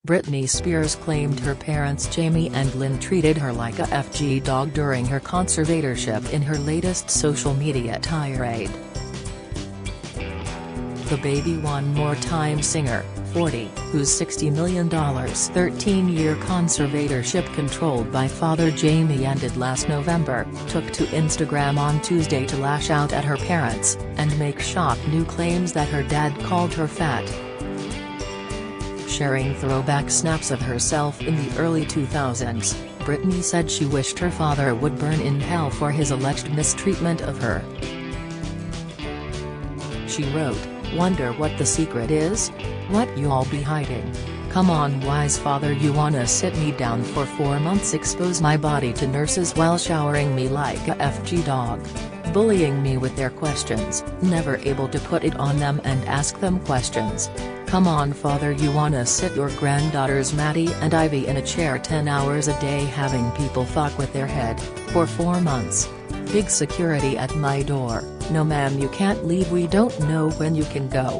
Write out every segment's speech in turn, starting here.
Britney Spears claimed her parents Jamie and Lynn treated her like a FG dog during her conservatorship in her latest social media tirade. The Baby One More Time singer, 40, whose $60 million 13-year conservatorship controlled by father Jamie ended last November, took to Instagram on Tuesday to lash out at her parents, and make shock new claims that her dad called her fat. Sharing throwback snaps of herself in the early 2000s, Britney said she wished her father would burn in hell for his alleged mistreatment of her. She wrote, "Wonder what the secret is? What you all be hiding? Come on wise father, you wanna sit me down for 4 months, expose my body to nurses while showering me like a FG dog, bullying me with their questions, never able to put it on them and ask them questions. Come on father, you wanna sit your granddaughters Maddie and Ivy in a chair 10 hours a day having people fuck with their head, for 4 months. Big security at my door, no ma'am you can't leave, we don't know when you can go.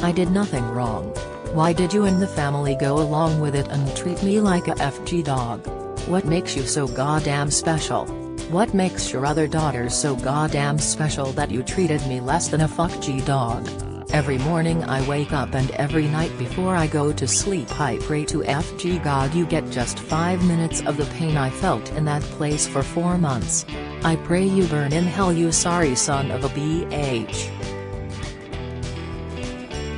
I did nothing wrong. Why did you and the family go along with it and treat me like a FG dog? What makes you so goddamn special? What makes your other daughters so goddamn special that you treated me less than a FG dog? Every morning I wake up and every night before I go to sleep I pray to FG God you get just 5 minutes of the pain I felt in that place for 4 months. I pray you burn in hell you sorry son of a BH."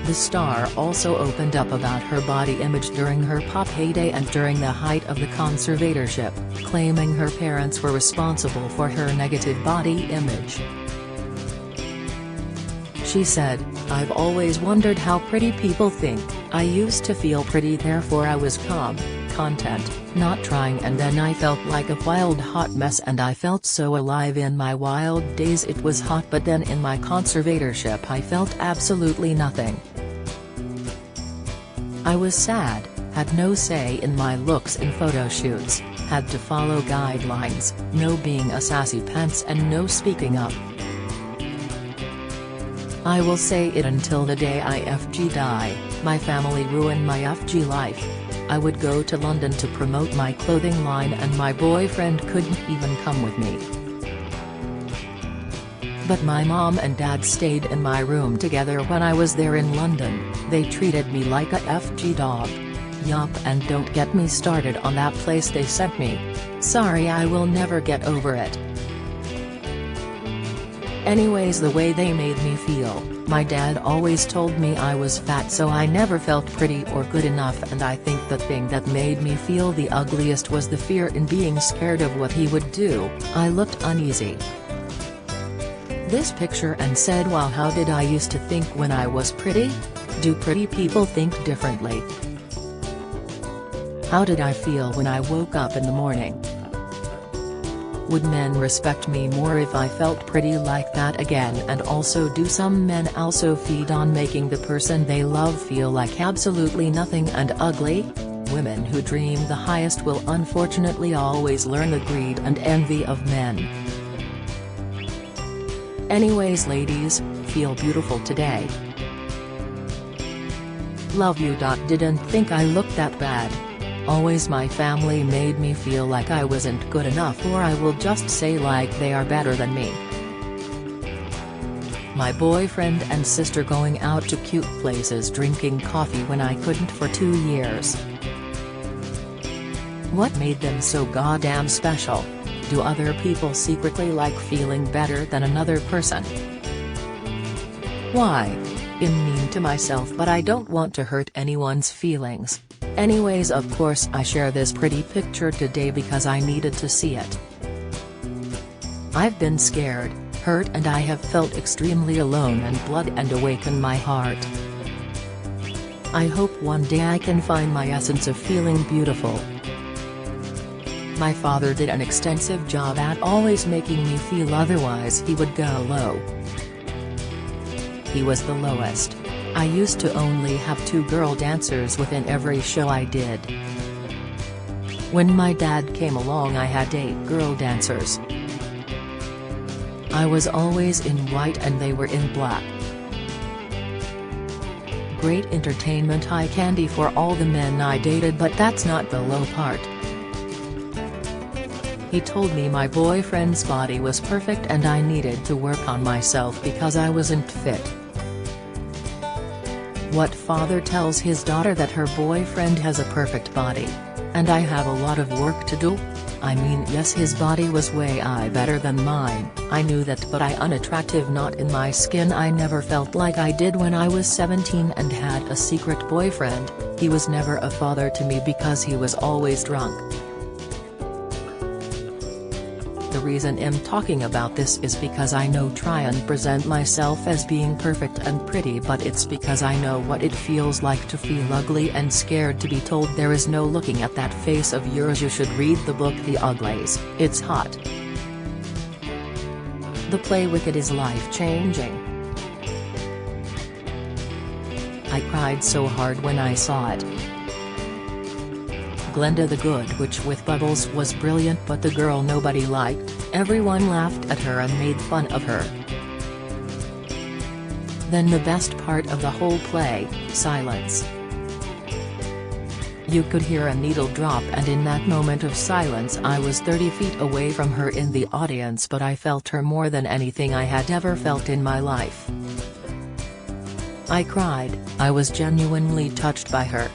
The star also opened up about her body image during her pop heyday and during the height of the conservatorship, claiming her parents were responsible for her negative body image. She said, "I've always wondered how pretty people think. I used to feel pretty, therefore I was calm, content, not trying, and then I felt like a wild hot mess and I felt so alive in my wild days. It was hot, but then in my conservatorship I felt absolutely nothing. I was sad, had no say in my looks in photo shoots, had to follow guidelines, no being a sassy pants and no speaking up. I will say it until the day I FG die, my family ruined my FG life. I would go to London to promote my clothing line and my boyfriend couldn't even come with me. But my mom and dad stayed in my room together when I was there in London, they treated me like a FG dog. Yup, and don't get me started on that place they sent me. Sorry, I will never get over it. Anyways, the way they made me feel, my dad always told me I was fat, so I never felt pretty or good enough, and I think the thing that made me feel the ugliest was the fear in being scared of what he would do. I looked uneasy." This picture and said, "Wow, how did I used to think when I was pretty? Do pretty people think differently? How did I feel when I woke up in the morning? Would men respect me more if I felt pretty like that again? And also, do some men also feed on making the person they love feel like absolutely nothing and ugly? Women who dream the highest will unfortunately always learn the greed and envy of men. Anyways ladies, feel beautiful today. Love you. Didn't think I looked that bad. Always my family made me feel like I wasn't good enough, or I will just say like they are better than me. My boyfriend and sister going out to cute places drinking coffee when I couldn't for 2 years. What made them so goddamn special? Do other people secretly like feeling better than another person? Why? I'm mean to myself, but I don't want to hurt anyone's feelings. Anyways, of course I share this pretty picture today because I needed to see it. I've been scared, hurt, and I have felt extremely alone and blood and awaken my heart. I hope one day I can find my essence of feeling beautiful. My father did an extensive job at always making me feel, otherwise he would go low. He was the lowest. I used to only have 2 girl dancers within every show I did. When my dad came along I had 8 girl dancers. I was always in white and they were in black. great entertainment eye candy for all the men I dated, but that's not the low part. He told me my boyfriend's body was perfect and I needed to work on myself because I wasn't fit. What father tells his daughter that her boyfriend has a perfect body? And I have a lot of work to do? I mean, yes, his body was way better than mine, I knew that, but I unattractive, not in my skin. I never felt like I did when I was 17 and had a secret boyfriend. He was never a father to me because he was always drunk. The reason I'm talking about this is because I know try and present myself as being perfect and pretty, but it's because I know what it feels like to feel ugly and scared to be told there is no looking at that face of yours. You should read the book The Uglies, it's hot. The play Wicked is life-changing. I cried so hard when I saw it. Glenda the Good Witch with Bubbles was brilliant, but the girl nobody liked. Everyone laughed at her and made fun of her. Then the best part of the whole play, silence. You could hear a needle drop, and in that moment of silence I was 30 feet away from her in the audience, but I felt her more than anything I had ever felt in my life. I cried, I was genuinely touched by her.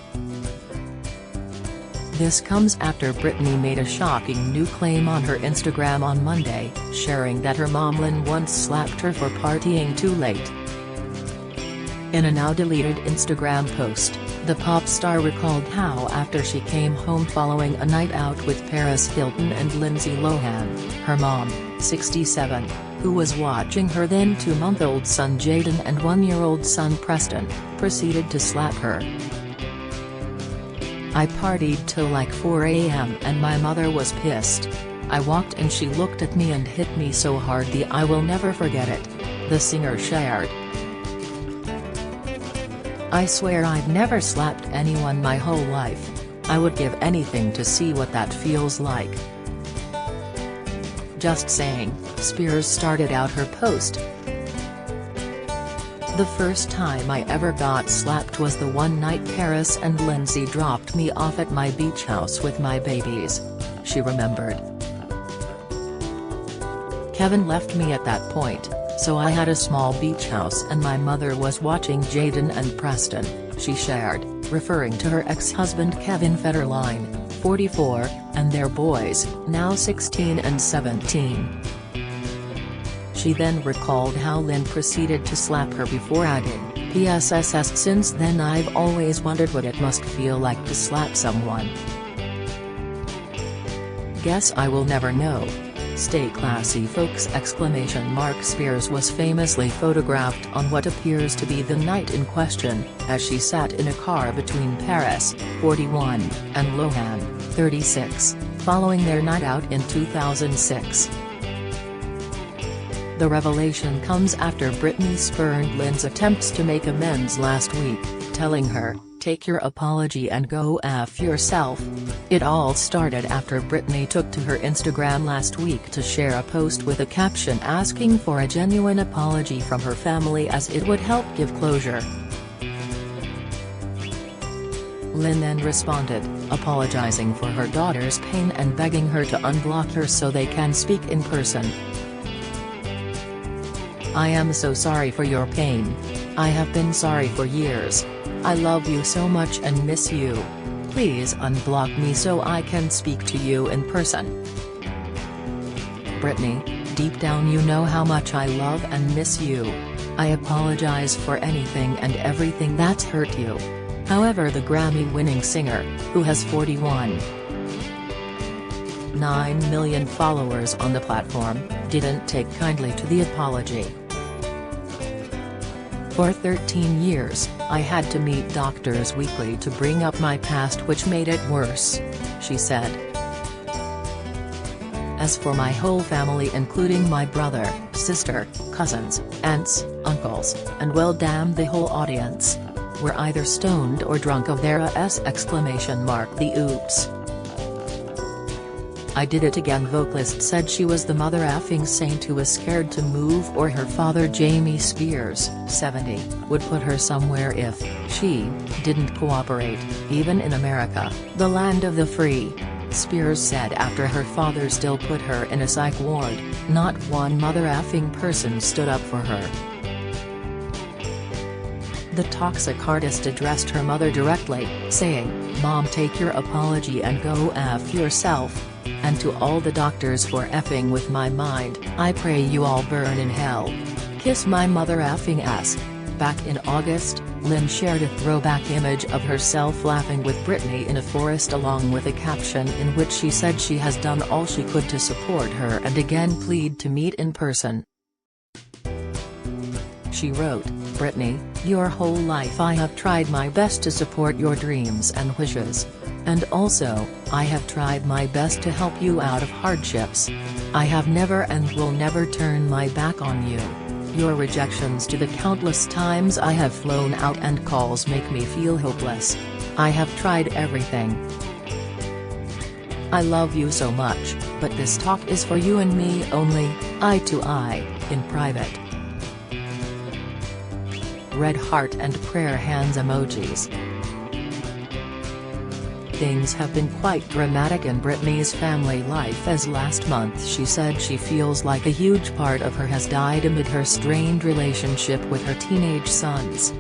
This comes after Britney made a shocking new claim on her Instagram on Monday, sharing that her mom Lynn once slapped her for partying too late. In a now-deleted Instagram post, the pop star recalled how after she came home following a night out with Paris Hilton and Lindsay Lohan, her mom, 67, who was watching her then 2-month-old son Jaden and 1-year-old son Preston, proceeded to slap her. I partied till like 4 a.m. and my mother was pissed. I walked and she looked at me and hit me so hard I will never forget it, the singer shared. I swear I've never slapped anyone my whole life. I would give anything to see what that feels like. Just saying, Spears started out her post. The first time I ever got slapped was the one night Paris and Lindsay dropped me off at my beach house with my babies. She remembered. Kevin left me at that point, so I had a small beach house and my mother was watching Jaden and Preston, she shared, referring to her ex-husband Kevin Federline, 44, and their boys, now 16 and 17. She then recalled how Lynn proceeded to slap her before adding, "PSSS since then I've always wondered what it must feel like to slap someone. Guess I will never know. Stay classy folks!" Spears was famously photographed on what appears to be the night in question, as she sat in a car between Paris, 41, and Lohan, 36, following their night out in 2006. The revelation comes after Britney spurned Lynn's attempts to make amends last week, telling her, "Take your apology and go F yourself." It all started after Britney took to her Instagram last week to share a post with a caption asking for a genuine apology from her family as it would help give closure. Lynn then responded, apologizing for her daughter's pain and begging her to unblock her so they can speak in person. "I am so sorry for your pain. I have been sorry for years. I love you so much and miss you. Please unblock me so I can speak to you in person. Britney, deep down you know how much I love and miss you. I apologize for anything and everything that's hurt you." However, the Grammy-winning singer, who has 41.9 million followers on the platform, didn't take kindly to the apology. "For 13 years, I had to meet doctors weekly to bring up my past, which made it worse," she said. "As for my whole family, including my brother, sister, cousins, aunts, uncles, and well damn the whole audience, were either stoned or drunk of their ass!" The oops I did it again. Vocalist said she was the mother effing saint who was scared to move, or her father Britney Spears, 70, would put her somewhere if she didn't cooperate, even in America, the land of the free. Spears said after her father still put her in a psych ward, not one mother effing person stood up for her. The toxic artist addressed her mother directly, saying, "Mom, take your apology and go F yourself. And to all the doctors for effing with my mind, I pray you all burn in hell. Kiss my mother effing ass." Back in August, Lynn shared a throwback image of herself laughing with Britney in a forest, along with a caption in which she said she has done all she could to support her and again plead to meet in person. She wrote, "Britney, your whole life I have tried my best to support your dreams and wishes. And also, I have tried my best to help you out of hardships. I have never and will never turn my back on you. Your rejections to the countless times I have flown out and calls make me feel hopeless. I have tried everything. I love you so much, but this talk is for you and me only, eye to eye, in private." Red heart and prayer hands emojis. Things have been quite dramatic in Britney's family life, as last month she said she feels like a huge part of her has died amid her strained relationship with her teenage sons.